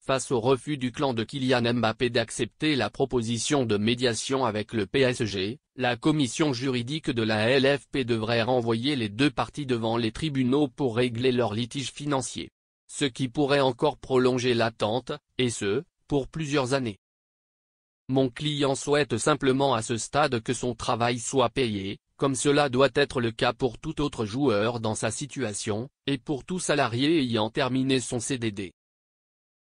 face au refus du clan de Kylian Mbappé d'accepter la proposition de médiation avec le PSG, la commission juridique de la LFP devrait renvoyer les deux parties devant les tribunaux pour régler leur litige financier. Ce qui pourrait encore prolonger l'attente, et ce, pour plusieurs années. Mon client souhaite simplement à ce stade que son travail soit payé, comme cela doit être le cas pour tout autre joueur dans sa situation, et pour tout salarié ayant terminé son CDD.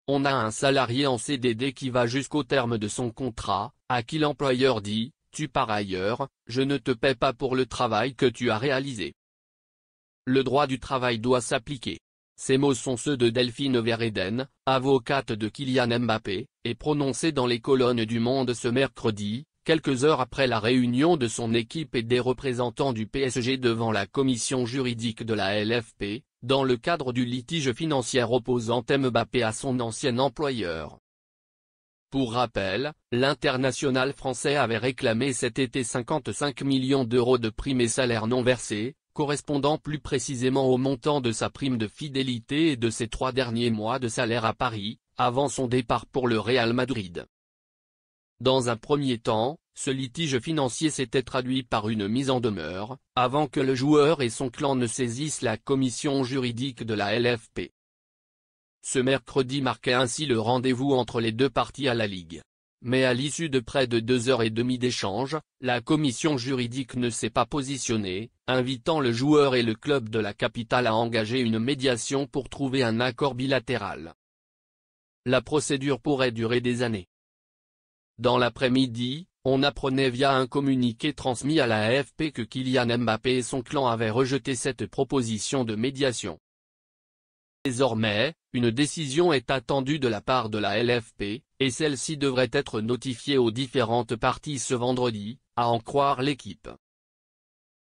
On a un salarié en CDD qui va jusqu'au terme de son contrat, à qui l'employeur dit « Tu pars ailleurs, je ne te paie pas pour le travail que tu as réalisé. » Le droit du travail doit s'appliquer. Ces mots sont ceux de Delphine Verheyden, avocate de Kylian Mbappé, et prononcés dans les colonnes du Monde ce mercredi, quelques heures après la réunion de son équipe et des représentants du PSG devant la commission juridique de la LFP, dans le cadre du litige financier opposant Mbappé à son ancien employeur. Pour rappel, l'international français avait réclamé cet été 55 millions d'euros de primes et salaires non versés, correspondant plus précisément au montant de sa prime de fidélité et de ses 3 derniers mois de salaire à Paris, avant son départ pour le Real Madrid. Dans un premier temps, ce litige financier s'était traduit par une mise en demeure, avant que le joueur et son clan ne saisissent la commission juridique de la LFP. Ce mercredi marquait ainsi le rendez-vous entre les deux parties à la Ligue. Mais à l'issue de près de 2h30 d'échanges, la commission juridique ne s'est pas positionnée, invitant le joueur et le club de la capitale à engager une médiation pour trouver un accord bilatéral. La procédure pourrait durer des années. Dans l'après-midi, on apprenait via un communiqué transmis à la AFP que Kylian Mbappé et son clan avaient rejeté cette proposition de médiation. Désormais, une décision est attendue de la part de la LFP, et celle-ci devrait être notifiée aux différentes parties ce vendredi, à en croire l'équipe.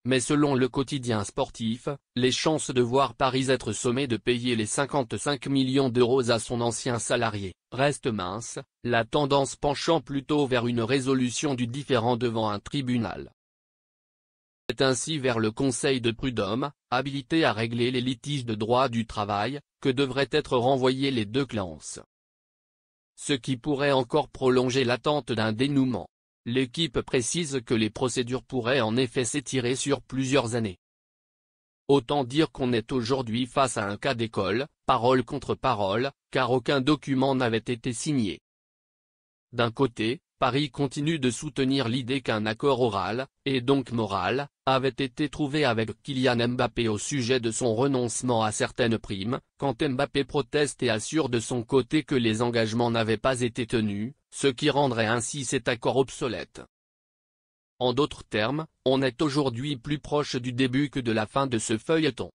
Mais selon le quotidien sportif, les chances de voir Paris être sommé de payer les 55 millions d'euros à son ancien salarié restent minces, la tendance penchant plutôt vers une résolution du différend devant un tribunal. C'est ainsi vers le Conseil de prud'homme, habilité à régler les litiges de droit du travail, que devraient être renvoyés les deux clans. Ce qui pourrait encore prolonger l'attente d'un dénouement. L'équipe précise que les procédures pourraient en effet s'étirer sur plusieurs années. Autant dire qu'on est aujourd'hui face à un cas d'école, parole contre parole, car aucun document n'avait été signé. D'un côté, Paris continue de soutenir l'idée qu'un accord oral, et donc moral, avait été trouvé avec Kylian Mbappé au sujet de son renoncement à certaines primes, quand Mbappé proteste et assure de son côté que les engagements n'avaient pas été tenus, ce qui rendrait ainsi cet accord obsolète. En d'autres termes, on est aujourd'hui plus proche du début que de la fin de ce feuilleton.